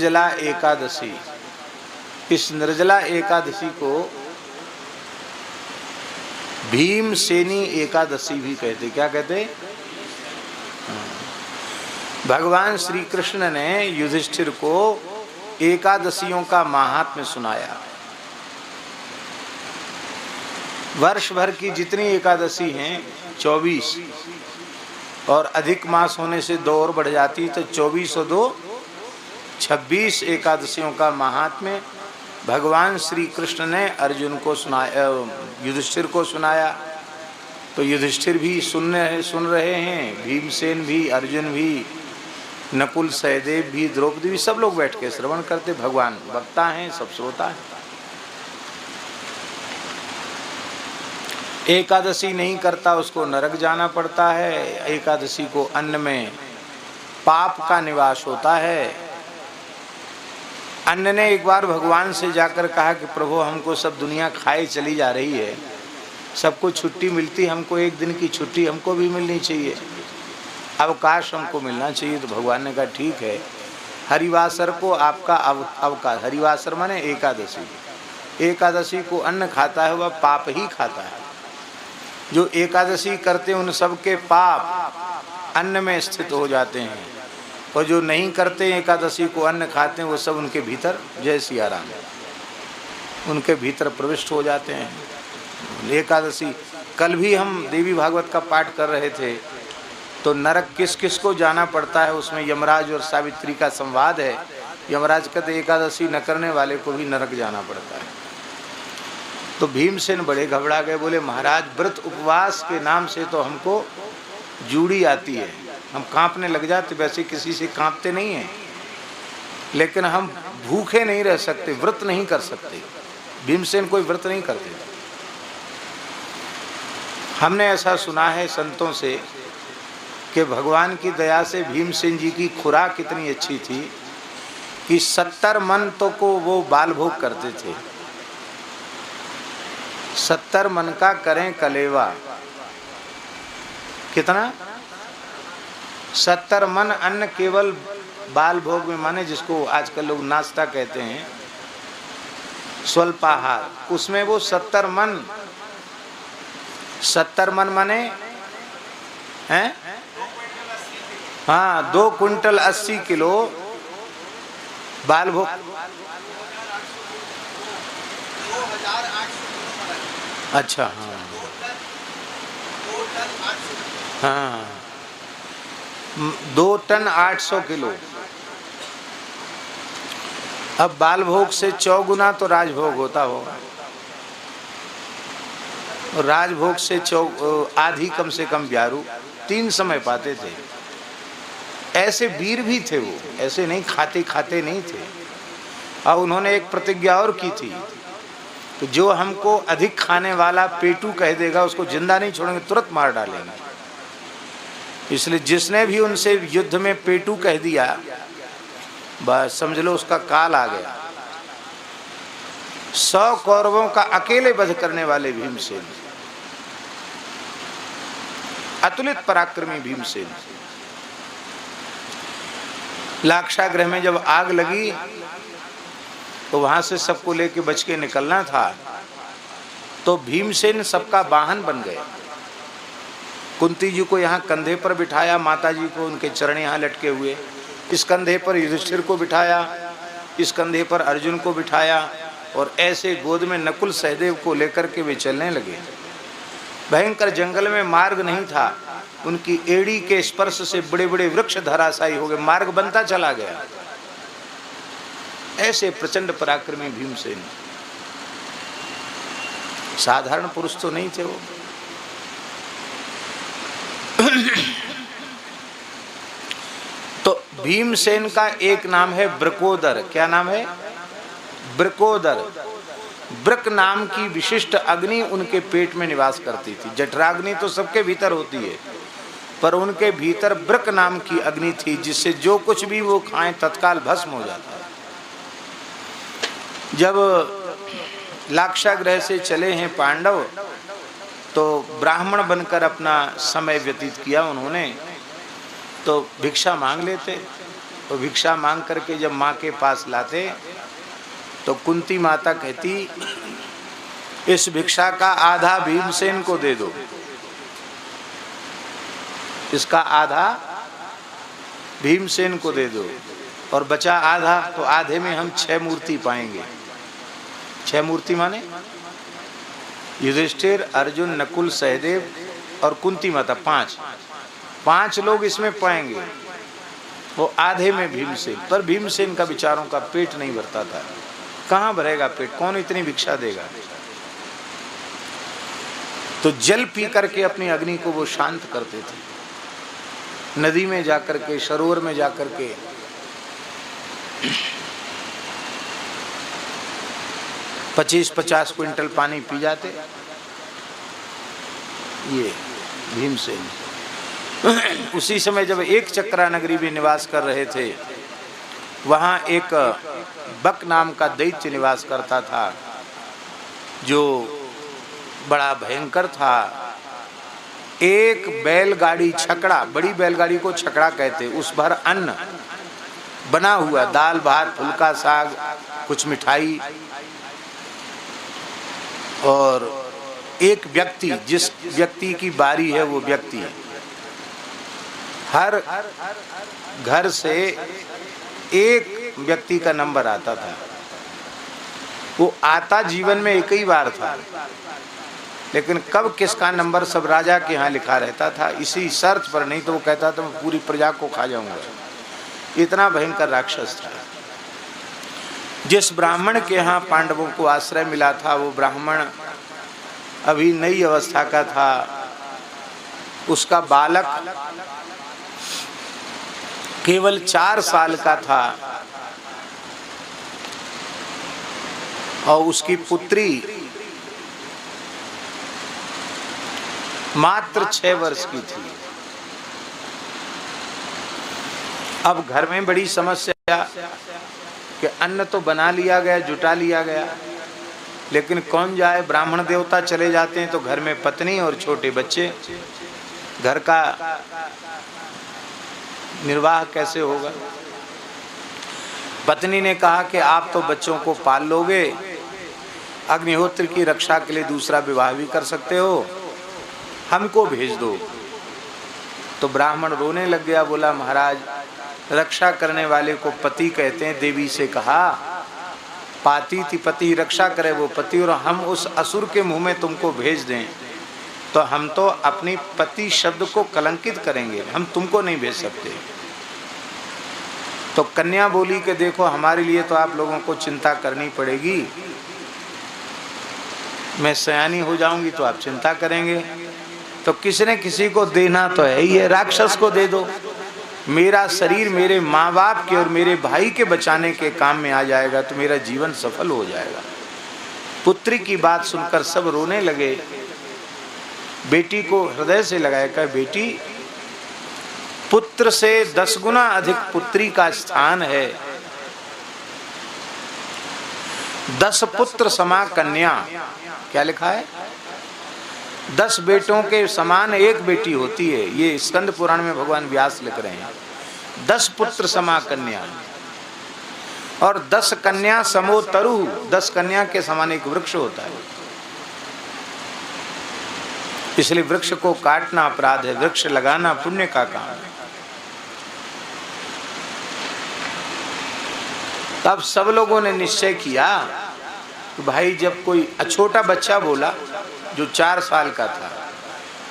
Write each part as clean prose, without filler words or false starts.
निर्जला एकादशी। इस निर्जला एकादशी को भीमसेनी एकादशी भी कहते। क्या कहते? भगवान श्री कृष्ण ने युधिष्ठिर को एकादशियों का महात्म्य सुनाया। वर्ष भर की जितनी एकादशी हैं 24, और अधिक मास होने से 2 और बढ़ जाती, तो 24 और 2 26 एकादशियों का महात्म्य भगवान श्री कृष्ण ने अर्जुन को सुनाया, युधिष्ठिर को सुनाया। तो युधिष्ठिर भी सुन रहे हैं, भीमसेन भी, अर्जुन भी, नकुल सहदेव भी, द्रौपदी भी, सब लोग बैठ के श्रवण करते। भगवान वक्ता हैं, सब श्रोता हैं। एकादशी नहीं करता उसको नरक जाना पड़ता है। एकादशी को अन्न में पाप का निवास होता है। अन्न ने एक बार भगवान से जाकर कहा कि प्रभु हमको सब दुनिया खाए चली जा रही है, सबको छुट्टी मिलती, हमको एक दिन की छुट्टी हमको भी मिलनी चाहिए, अवकाश हमको मिलना चाहिए। तो भगवान ने कहा ठीक है, हरिवासर को आपका अवकाश। हरिवासर माने एकादशी। एकादशी को अन्न खाता है वह पाप ही खाता है। जो एकादशी करते उन सब के पाप अन्न में स्थित हो जाते हैं, और जो नहीं करते एकादशी को अन्न खाते हैं वो सब उनके भीतर, जय सिया राम, उनके भीतर प्रविष्ट हो जाते हैं। एकादशी कल भी हम देवी भागवत का पाठ कर रहे थे, तो नरक किस किस को जाना पड़ता है, उसमें यमराज और सावित्री का संवाद है। यमराज कहते एकादशी न करने वाले को भी नरक जाना पड़ता है। तो भीमसेन बड़े घबरा गए, बोले महाराज व्रत उपवास के नाम से तो हमको जूड़ी आती है, हम कांपने लग जाते। वैसे किसी से कांपते नहीं हैं, लेकिन हम भूखे नहीं रह सकते, व्रत नहीं कर सकते। भीमसेन कोई व्रत नहीं करते। हमने ऐसा सुना है संतों से कि भगवान की दया से भीमसेन जी की खुराक कितनी अच्छी थी कि 70 मन तो को वो बाल भोग करते थे। 70 मन का करें कलेवा। कितना? 70 मन अन्न केवल बाल भोग में, माने जिसको आजकल लोग नाश्ता कहते हैं, स्वल्पाहार, उसमें वो 70 मन माने हैं, हाँ, 2 कुंटल 80 किलो बाल भोग। अच्छा, हाँ, 2 टन 800 किलो। अब बाल भोग से 4 गुना तो राजभोग होता होगा, और राजभोग से आधी कम से कम ब्यारू 3 समय पाते थे। ऐसे वीर भी थे वो, ऐसे नहीं खाते नहीं थे। और उन्होंने एक प्रतिज्ञा और की थी कि जो हमको अधिक खाने वाला पेटू कह देगा उसको जिंदा नहीं छोड़ेंगे, तुरंत मार डालेंगे। इसलिए जिसने भी उनसे युद्ध में पेटू कह दिया, बस समझ लो उसका काल आ गया। 100 कौरवों का अकेले वध करने वाले भीमसेन, अतुलित पराक्रमी भीमसेन। लाक्षागृह में जब आग लगी तो वहां से सबको लेके बच के निकलना था, तो भीमसेन सबका वाहन बन गए। कुंती जी को यहाँ कंधे पर बिठाया, माता जी को उनके चरण यहाँ लटके हुए, इस कंधे पर युधिष्ठिर को बिठाया, इस कंधे पर अर्जुन को बिठाया, और ऐसे गोद में नकुल सहदेव को लेकर के वे चलने लगे। भयंकर जंगल में मार्ग नहीं था, उनकी एड़ी के स्पर्श से बड़े बड़े वृक्ष धराशायी हो गए, मार्ग बनता चला गया। ऐसे प्रचंड पराक्रमी भीमसेन, साधारण पुरुष तो नहीं थे वो। तो भीमसेन का एक नाम है वृकोदर। क्या नाम है? वृकोदर। वृक नाम की विशिष्ट अग्नि उनके पेट में निवास करती थी। जठराग्नि तो सबके भीतर होती है, पर उनके भीतर वृक नाम की अग्नि थी, जिससे जो कुछ भी वो खाएं तत्काल भस्म हो जाता है। जब लाक्षागृह से चले हैं पांडव, तो ब्राह्मण बनकर अपना समय व्यतीत किया उन्होंने। तो भिक्षा मांग लेते, तो भिक्षा मांग करके जब माँ के पास लाते तो कुंती माता कहती, इस भिक्षा का आधा भीमसेन को दे दो, इसका आधा भीमसेन को दे दो, और बचा आधा तो आधे में हम 6 मूर्ति पाएंगे। 6 मूर्ति माने युधिष्ठिर, अर्जुन, नकुल, सहदेव और कुंती माता, 5 लोग इसमें पाएंगे। वो आधे में भीमसेन। पर भीमसेन का बेचारों का पेट नहीं भरता था। कहाँ भरेगा पेट, कौन इतनी भिक्षा देगा। तो जल पी करके अपनी अग्नि को वो शांत करते थे। नदी में जाकर के, सरोवर में जाकर के 25-50 क्विंटल पानी पी जाते। ये भीमसेन। उसी समय जब एक चक्रा नगरी में निवास कर रहे थे, वहाँ एक बक नाम का दैत्य निवास करता था, जो बड़ा भयंकर था। एक बैलगाड़ी छकड़ा, बड़ी बैलगाड़ी को छकड़ा कहते, उस भर अन्न बना हुआ, दाल भात, फुल्का साग, कुछ मिठाई, और एक व्यक्ति, जिस व्यक्ति की बारी है वो व्यक्ति, हर घर से एक व्यक्ति का नंबर आता था। वो आता जीवन में एक ही बार था, लेकिन कब किसका नंबर सब राजा के यहाँ लिखा रहता था, इसी शर्त पर, नहीं तो वो कहता था मैं पूरी प्रजा को खा जाऊंगा। इतना भयंकर राक्षस था। जिस ब्राह्मण के यहाँ पांडवों को आश्रय मिला था, वो ब्राह्मण अभी नई अवस्था का था। उसका बालक केवल 4 साल का था, और उसकी पुत्री मात्र 6 वर्ष की थी। अब घर में बड़ी समस्या कि अन्न तो बना लिया गया, जुटा लिया गया, लेकिन कौन जाए। ब्राह्मण देवता चले जाते हैं तो घर में पत्नी और छोटे बच्चे, घर का निर्वाह कैसे होगा। पत्नी ने कहा कि आप तो बच्चों को पाल लोगे, अग्निहोत्र की रक्षा के लिए दूसरा विवाह भी कर सकते हो, हमको भेज दो। तो ब्राह्मण रोने लग गया, बोला महाराज, रक्षा करने वाले को पति कहते हैं। देवी से कहा, पाती थी पति, रक्षा करे वो पति, और हम उस असुर के मुंह में तुमको भेज दें तो हम तो अपनी पति शब्द को कलंकित करेंगे, हम तुमको नहीं भेज सकते। तो कन्या बोली कि देखो, हमारे लिए तो आप लोगों को चिंता करनी पड़ेगी, मैं सयानी हो जाऊंगी तो आप चिंता करेंगे, तो किसी न किसी को देना तो है ही है, राक्षस को दे दो। मेरा शरीर मेरे माँ बाप के और मेरे भाई के बचाने के काम में आ जाएगा तो मेरा जीवन सफल हो जाएगा। पुत्री की बात सुनकर सब रोने लगे। बेटी को हृदय से लगाया, कहा बेटी, पुत्र से 10 गुना अधिक पुत्री का स्थान है। 10 पुत्र समा कन्या, क्या लिखा है? 10 बेटों के समान एक बेटी होती है। ये स्कंद पुराण में भगवान व्यास लिख रहे हैं। 10 पुत्र समा कन्या, और 10 कन्या समो तरु, 10 कन्या के समान एक वृक्ष होता है। इसलिए वृक्ष को काटना अपराध है, वृक्ष लगाना पुण्य का काम है। तब सब लोगों ने निश्चय किया कि भाई, जब कोई छोटा बच्चा बोला जो 4 साल का था,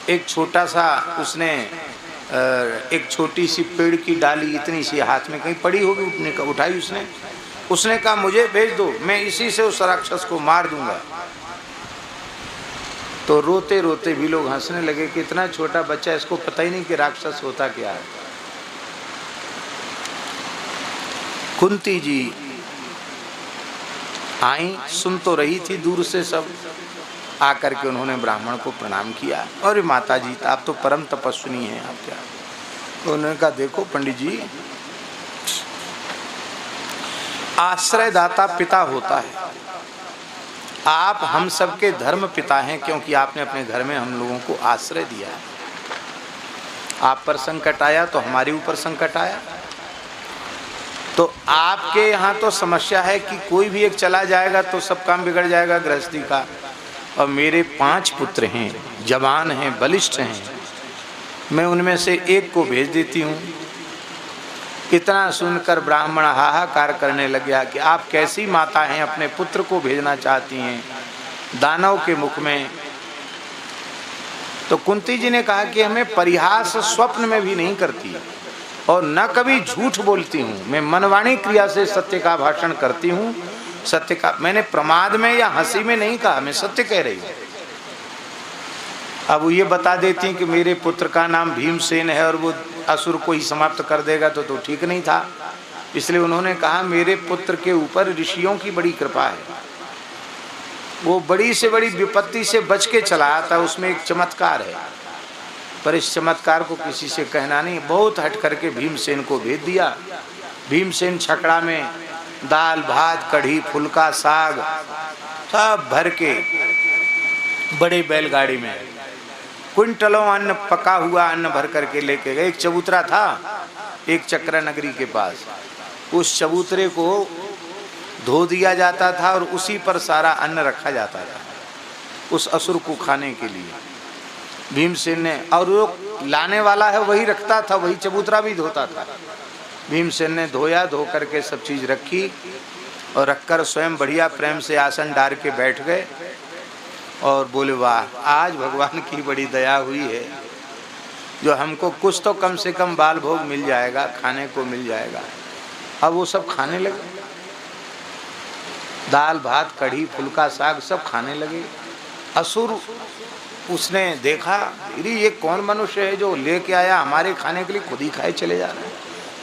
एक छोटा सा, उसने एक छोटी सी पेड़ की डाली इतनी सी हाथ में कहीं पड़ी होगी, उठाई उसने कहा मुझे भेज दो, मैं इसी से उस राक्षस को मार दूंगा। तो रोते रोते भी लोग हंसने लगे कि इतना छोटा बच्चा, इसको पता ही नहीं कि राक्षस होता क्या है। कुंती जी आई, सुन तो रही थी दूर से, सब आकर के उन्होंने ब्राह्मण को प्रणाम किया। और माता जी, आप तो परम तपस्विनी हैं, आप क्या? तो उन्होंने कहा देखो पंडित जी, आश्रयदाता पिता होता है। आप हम सबके धर्म पिता हैं, क्योंकि आपने अपने घर में हम लोगों को आश्रय दिया है। आप पर संकट आया तो हमारे ऊपर संकट आया। आपके यहाँ तो समस्या है कि कोई भी एक चला जाएगा तो सब काम बिगड़ जाएगा गृहस्थी का, और मेरे 5 पुत्र हैं, जवान हैं, बलिष्ठ हैं, मैं उनमें से एक को भेज देती हूँ। इतना सुनकर ब्राह्मण हाहाकार करने लग गया कि आप कैसी माता हैं, अपने पुत्र को भेजना चाहती हैं दानव के मुख में। तो कुंती जी ने कहा कि हमें परिहास स्वप्न में भी नहीं करती और न कभी झूठ बोलती हूँ, मैं मनवाणी क्रिया से सत्य का भाषण करती हूँ। सत्य का, मैंने प्रमाद में या हंसी में नहीं कहा, मैं सत्य कह रही हूँ। अब वो ये बता देती हैं कि मेरे पुत्र का नाम भीमसेन है और वो असुर को ही समाप्त कर देगा तो ठीक नहीं था। इसलिए उन्होंने कहा मेरे पुत्र के ऊपर ऋषियों की बड़ी कृपा है, वो बड़ी से बड़ी विपत्ति से बच के चला आता, उसमें एक चमत्कार है, पर इस चमत्कार को किसी से कहना नहीं। बहुत हट करके भीमसेन को भेज दिया। भीमसेन छकड़ा में दाल भात कढ़ी फुल्का साग सब भर के बड़े बैलगाड़ी में क्विंटलों अन्न, पका हुआ अन्न भर करके लेके गए। एक चबूतरा था एक चक्रा नगरी के पास, उस चबूतरे को धो दिया जाता था और उसी पर सारा अन्न रखा जाता था उस असुर को खाने के लिए। भीमसेन ने, और वो लाने वाला है वही रखता था, वही चबूतरा भी धोता था। भीमसेन ने धोया, धो करके सब चीज़ रखी और रखकर स्वयं बढ़िया प्रेम से आसन डाल के बैठ गए और बोले वाह, आज भगवान की बड़ी दया हुई है, जो हमको कुछ तो कम से कम बाल भोग मिल जाएगा, खाने को मिल जाएगा। अब वो सब खाने लगे, दाल भात कढ़ी फुल्का साग सब खाने लगे। असुर उसने देखा, अरे ये कौन मनुष्य है जो लेके आया हमारे खाने के लिए, खुद ही खाए चले जा रहे हैं,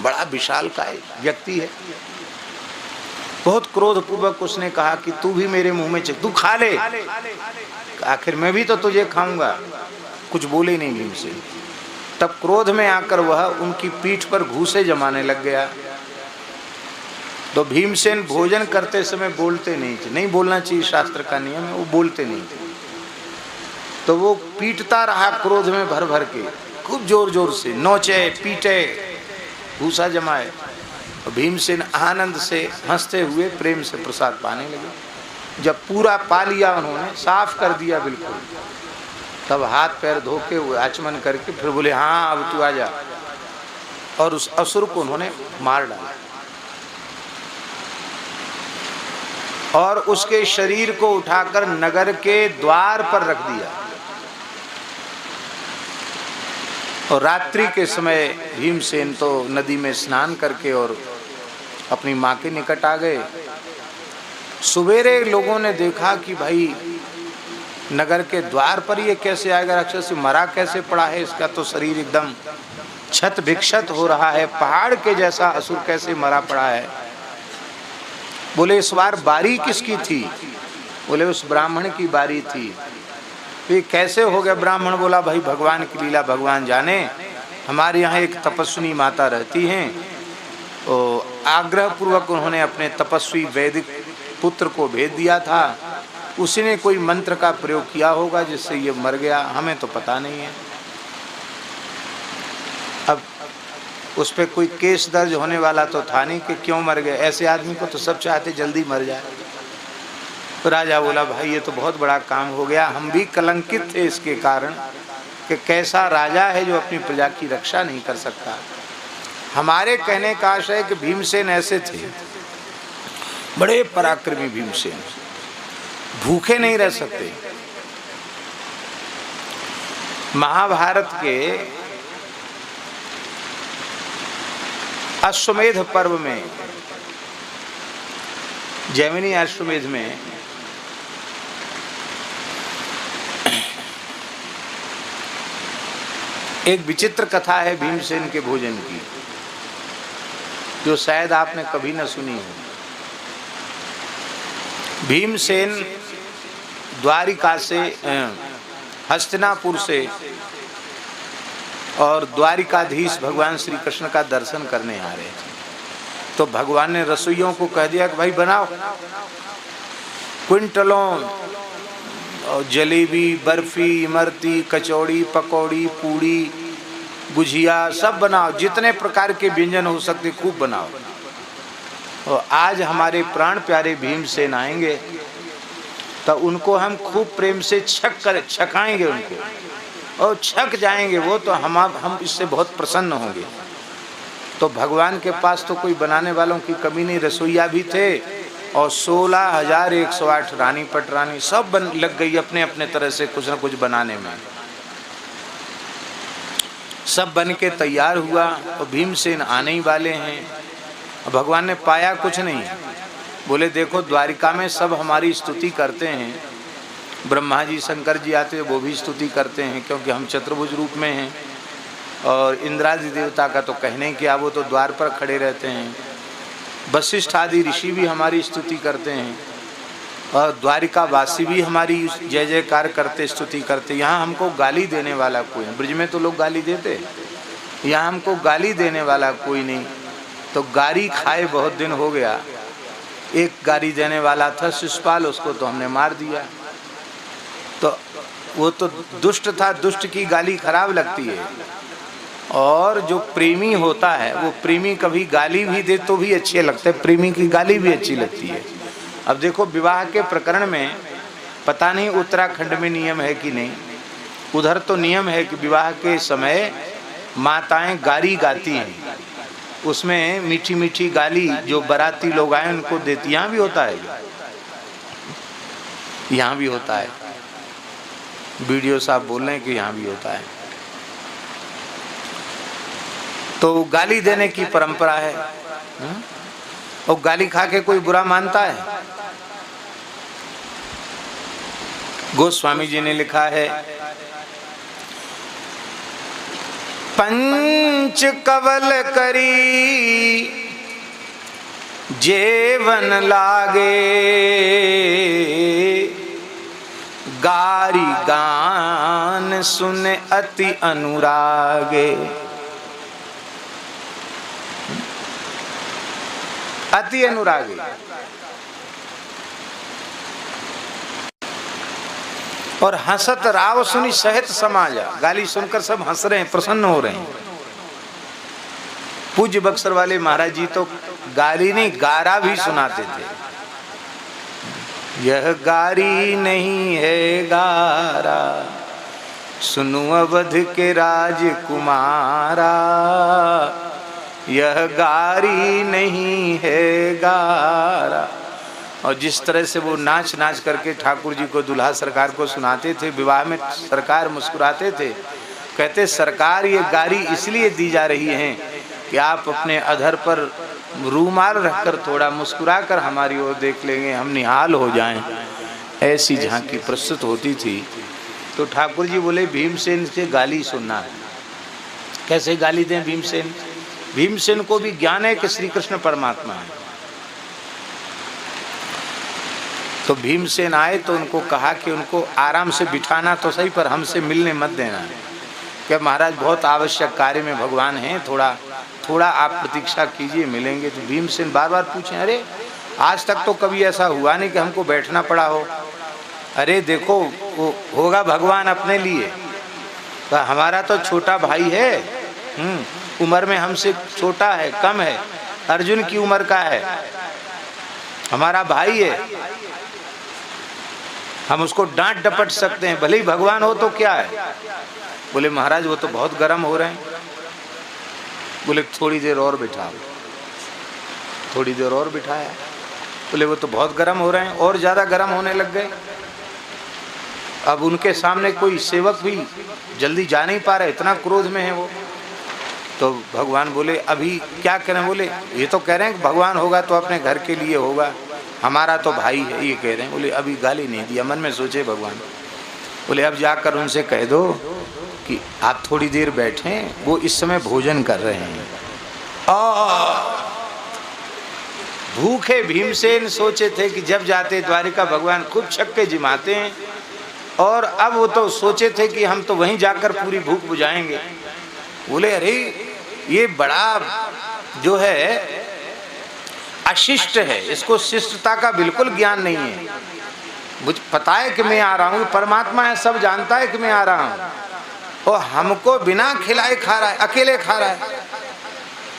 बड़ा विशालकाय व्यक्ति है। बहुत क्रोधपूर्वक उसने कहा कि तू भी मेरे मुंह में तू खा ले, आखिर मैं भी तो तुझे खाऊंगा। कुछ बोले नहीं भीमसेन। तब क्रोध में आकर वह उनकी पीठ पर घूंसे जमाने लग गया। तो भीमसेन भोजन करते समय बोलते नहीं थे, नहीं बोलना चाहिए, शास्त्र का नियम है, वो बोलते नहीं थे। तो वो पीटता रहा क्रोध में भर भर के, खूब जोर जोर से नोचे पीटे घूसा जमाए। भीमसेन आनंद से हंसते हुए प्रेम से प्रसाद पाने लगे। जब पूरा पा लिया उन्होंने, साफ कर दिया बिल्कुल, तब हाथ पैर धो के आचमन करके फिर बोले हाँ अब तू आ जा, और उस असुर को उन्होंने मार डाला और उसके शरीर को उठाकर नगर के द्वार पर रख दिया। और रात्रि के समय भीमसेन तो नदी में स्नान करके और अपनी माँ के निकट आ गए। सवेरे लोगों ने देखा कि भाई नगर के द्वार पर ये कैसे आएगा, राक्षस मरा कैसे पड़ा है, इसका तो शरीर एकदम क्षत विक्षत हो रहा है, पहाड़ के जैसा असुर कैसे मरा पड़ा है। बोले इस बार बारी किसकी थी? बोले उस ब्राह्मण की बारी थी। ये कैसे हो गया? ब्राह्मण बोला भाई भगवान की लीला भगवान जाने, हमारे यहाँ एक तपस्विनी माता रहती हैं, तो आग्रह पूर्वक उन्होंने अपने तपस्वी वैदिक पुत्र को भेज दिया था, उसी ने कोई मंत्र का प्रयोग किया होगा जिससे ये मर गया, हमें तो पता नहीं है। अब उस पर कोई केस दर्ज होने वाला तो था नहीं कि क्यों मर गए, ऐसे आदमी को तो सब चाहते जल्दी मर जाए। तो राजा बोला भाई ये तो बहुत बड़ा काम हो गया, हम भी कलंकित थे इसके कारण कि कैसा राजा है जो अपनी प्रजा की रक्षा नहीं कर सकता। हमारे कहने का आशय है कि भीमसेन ऐसे थे, बड़े पराक्रमी भीमसेन, भूखे नहीं रह सकते। महाभारत के अश्वमेध पर्व में, जैमिनी अश्वमेध में एक विचित्र कथा है भीमसेन के भोजन की, जो शायद आपने कभी न सुनी हो। भीमसेन द्वारिका से, हस्तिनापुर से और द्वारिकाधीश भगवान श्री कृष्ण का दर्शन करने आ रहे थे। तो भगवान ने रसोइयों को कह दिया कि भाई बनाओ, क्विंटलों जलेबी बर्फी इमरती कचौड़ी पकौड़ी पूड़ी गुजिया सब बनाओ, जितने प्रकार के व्यंजन हो सकते खूब बनाओ। और आज हमारे प्राण प्यारे भीमसेन आएंगे तो उनको हम खूब प्रेम से छकाएंगे उनको और छक जाएंगे वो, तो हम इससे बहुत प्रसन्न होंगे। तो भगवान के पास तो कोई बनाने वालों की कमी नहीं, रसोईया भी थे और 16,108 रानी पटरानी सब लग गई अपने अपने तरह से कुछ न कुछ बनाने में। सब बन के तैयार हुआ और भीमसेन आने ही वाले हैं। भगवान ने पाया कुछ नहीं, बोले देखो द्वारिका में सब हमारी स्तुति करते हैं, ब्रह्मा जी शंकर जी आते हैं वो भी स्तुति करते हैं क्योंकि हम चतुर्भुज रूप में हैं, और इंद्रादि देवता का तो कहने क्या, वो तो द्वार पर खड़े रहते हैं। वशिष्ठ आदि ऋषि भी हमारी स्तुति करते हैं और द्वारिका वासी भी हमारी जय जयकार करते स्तुति करते। यहाँ हमको गाली देने वाला कोई नहीं, ब्रज में तो लोग गाली देते, यहाँ हमको गाली देने वाला कोई नहीं। तो गाली खाए बहुत दिन हो गया। एक गाली देने वाला था शिशुपाल, उसको तो हमने मार दिया। तो वो तो दुष्ट था, दुष्ट की गाली खराब लगती है, और जो प्रेमी होता है वो प्रेमी कभी गाली भी दे तो भी अच्छे लगते, प्रेमी की गाली भी अच्छी लगती है। अब देखो विवाह के प्रकरण में पता नहीं उत्तराखंड में नियम है कि नहीं, उधर तो नियम है कि विवाह के समय माताएं गाली गाती हैं, उसमें मीठी मीठी गाली जो बाराती लोग आए उनको देती। यहाँ भी होता है, यहाँ भी होता है, वीडियो साहब बोल रहे हैं कि यहाँ भी होता है। तो गाली देने की परंपरा है, और गाली खा के कोई बुरा मानता है? गोस्वामी जी ने लिखा है, पंच कवल करी जेवन लागे, गारी गान सुन अति अनुरागे। अति अनुरागी, और हंसत राव सुनी सहित समाजा। गाली सुनकर सब हंस रहे हैं, प्रसन्न हो रहे हैं। पूज्य बक्सर वाले महाराज जी तो गाली नहीं गारा भी सुनाते थे। यह गारी नहीं है गारा, सुनु अवध के राजकुमारा, यह गारी नहीं है गारा। और जिस तरह से वो नाच नाच करके ठाकुर जी को, दुल्हा सरकार को सुनाते थे, विवाह में सरकार मुस्कुराते थे, कहते सरकार ये गारी इसलिए दी जा रही है कि आप अपने अधर पर रूमाल रखकर थोड़ा मुस्कुरा कर हमारी ओर देख लेंगे, हम निहाल हो जाएं। ऐसी झांकी प्रस्तुत होती थी। तो ठाकुर जी बोले भीमसेन से गाली सुनना है। कैसे गाली दें भीमसेन? भीमसेन को भी ज्ञान है कि श्री कृष्ण परमात्मा है। तो भीमसेन आए तो उनको कहा कि उनको आराम से बिठाना तो सही, पर हमसे मिलने मत देना। क्या महाराज बहुत आवश्यक कार्य में भगवान हैं, थोड़ा आप प्रतीक्षा कीजिए, मिलेंगे। तो भीमसेन बार बार पूछें, अरे आज तक तो कभी ऐसा हुआ नहीं कि हमको बैठना पड़ा हो। अरे देखो वो होगा भगवान अपने लिए, तो हमारा तो छोटा भाई है, उम्र में हमसे छोटा है, कम है, अर्जुन की उम्र का है, हमारा भाई है, हम उसको डांट डपट सकते हैं, भले ही भगवान हो तो क्या है। बोले महाराज वो तो बहुत गर्म हो रहे हैं। बोले थोड़ी देर और बिठाओ। थोड़ी देर और बिठाया। बोले वो तो बहुत गर्म हो रहे हैं, और ज़्यादा गर्म होने लग गए। अब उनके सामने कोई सेवक भी जल्दी जा नहीं पा रहा, इतना क्रोध में है वो। तो भगवान बोले अभी क्या करें? बोले ये तो कह रहे हैं कि भगवान होगा तो अपने घर के लिए होगा, हमारा तो भाई है, ये कह रहे हैं। बोले अभी गाली नहीं दिया, मन में सोचे भगवान। बोले अब जाकर उनसे कह दो कि आप थोड़ी देर बैठें, वो इस समय भोजन कर रहे हैं। भूखे भीमसेन सोचे थे कि जब जाते द्वारिका भगवान खूब छक्के जिमाते हैं, और अब वो तो सोचे थे कि हम तो वहीं जाकर पूरी भूख बुझाएंगे। बोले अरे ये बड़ा जो है अशिष्ट है, इसको शिष्टता का बिल्कुल ज्ञान नहीं है। मुझे पता है कि मैं आ रहा हूँ, परमात्मा है, सब जानता है कि मैं आ रहा हूँ, और हमको बिना खिलाए खा रहा है, अकेले खा रहा है।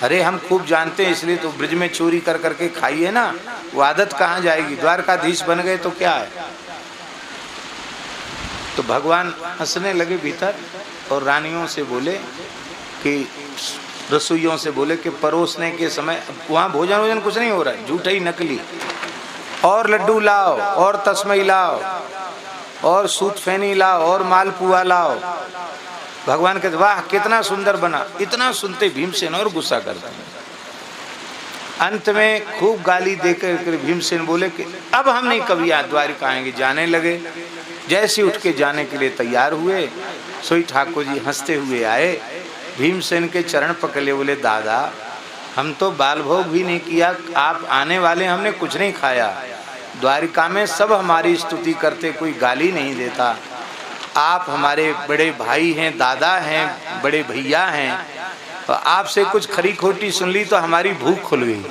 अरे हम खूब जानते हैं, इसलिए तो ब्रिज में चोरी कर करके खाई है ना, वो आदत कहाँ जाएगी। द्वारकाधीश बन गए तो क्या है। तो भगवान हंसने लगे भीतर और रानियों से बोले कि रसोइयों से बोले कि परोसने के समय वहाँ भोजन वोजन कुछ नहीं हो रहा है, झूठा ही नकली, और लड्डू लाओ और तस्मई लाओ और सूत फैनी लाओ और मालपुआ लाओ। भगवान कहते वाह कितना सुंदर बना। इतना सुनते भीमसेन और गुस्सा करते हैं। अंत में खूब गाली देकर भीमसेन बोले कि अब हम नहीं कभी द्वारिका आएंगे। जाने लगे। जैसे उठ के जाने के लिए तैयार हुए, सोई ठाकुर जी हंसते हुए आए, भीमसेन के चरण पकड़े, बोले दादा हम तो बाल भोग भी नहीं किया, आप आने वाले, हमने कुछ नहीं खाया। द्वारिका में सब हमारी स्तुति करते, कोई गाली नहीं देता। आप हमारे बड़े भाई हैं, दादा हैं, बड़े भैया हैं, तो आपसे कुछ खरी खोटी सुन ली तो हमारी भूख खुल गई।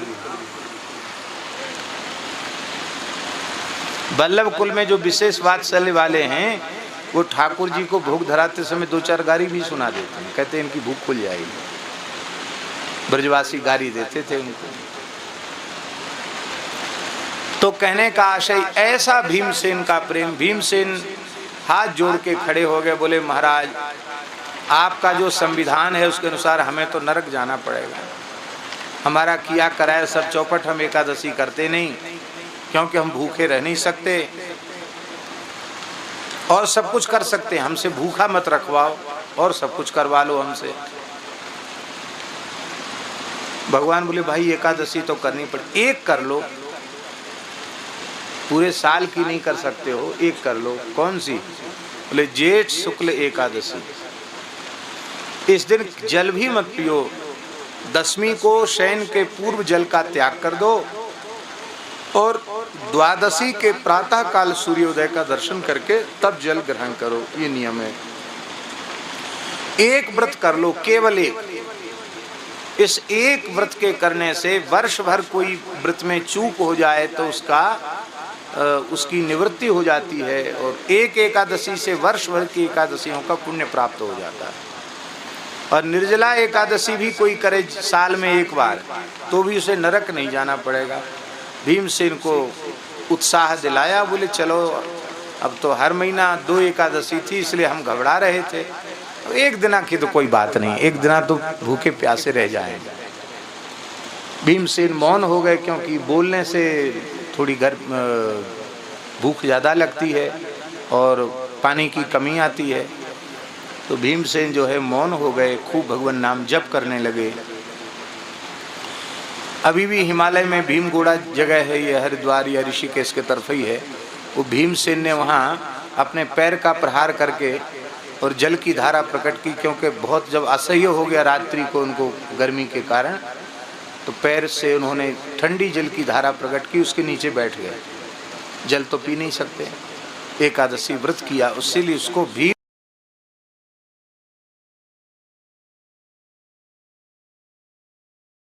बल्लभ कुल में जो विशेष वात्सल्य वाले हैं वो ठाकुर जी को भोग धराते समय दो चार गारी भी सुना देते हैं, कहते हैं इनकी भूख खुल जाएगी। ब्रजवासी गारी देते थे उनको। तो कहने का आशय ऐसा भीमसेन का प्रेम। भीमसेन हाथ जोड़ के खड़े हो गए, बोले महाराज आपका जो संविधान है उसके अनुसार हमें तो नरक जाना पड़ेगा। हमारा किया कराया सब चौपट, हम एकादशी करते नहीं क्योंकि हम भूखे रह नहीं सकते और सब कुछ कर सकते हैं, हमसे भूखा मत रखवाओ और सब कुछ करवा लो हमसे। भगवान बोले भाई एकादशी तो करनी पड़े, एक कर लो, पूरे साल की नहीं कर सकते हो, एक कर लो। कौन सी? बोले जेठ शुक्ल एकादशी। इस दिन जल भी मत पियो, दशमी को शयन के पूर्व जल का त्याग कर दो और द्वादशी के प्रातः काल सूर्योदय का दर्शन करके तब जल ग्रहण करो, ये नियम है। एक व्रत कर लो, केवल एक। इस एक व्रत के करने से वर्ष भर कोई व्रत में चूक हो जाए तो उसकी निवृत्ति हो जाती है और एक एकादशी से वर्ष भर की एकादशियों का पुण्य प्राप्त हो जाता है। और निर्जला एकादशी भी कोई करे साल में एक बार तो भी उसे नरक नहीं जाना पड़ेगा। भीमसेन को उत्साह दिलाया, बोले चलो अब तो हर महीना 2 एकादशी थी इसलिए हम घबरा रहे थे, तो एक दिना की तो कोई बात नहीं, एक दिना तो भूखे प्यासे रह जाएंगे। भीमसेन मौन हो गए क्योंकि बोलने से थोड़ी भूख ज़्यादा लगती है और पानी की कमी आती है। तो भीमसेन जो है मौन हो गए, खूब भगवान नाम जप करने लगे। अभी भी हिमालय में भीमगोड़ा जगह है, ये हरिद्वार या ऋषिकेश के तरफ ही है। वो भीमसेन ने वहाँ अपने पैर का प्रहार करके और जल की धारा प्रकट की, क्योंकि बहुत जब असह्य हो गया रात्रि को उनको गर्मी के कारण, तो पैर से उन्होंने ठंडी जल की धारा प्रकट की, उसके नीचे बैठ गए। जल तो पी नहीं सकते, एकादशी व्रत किया, उससे लिए उसको भी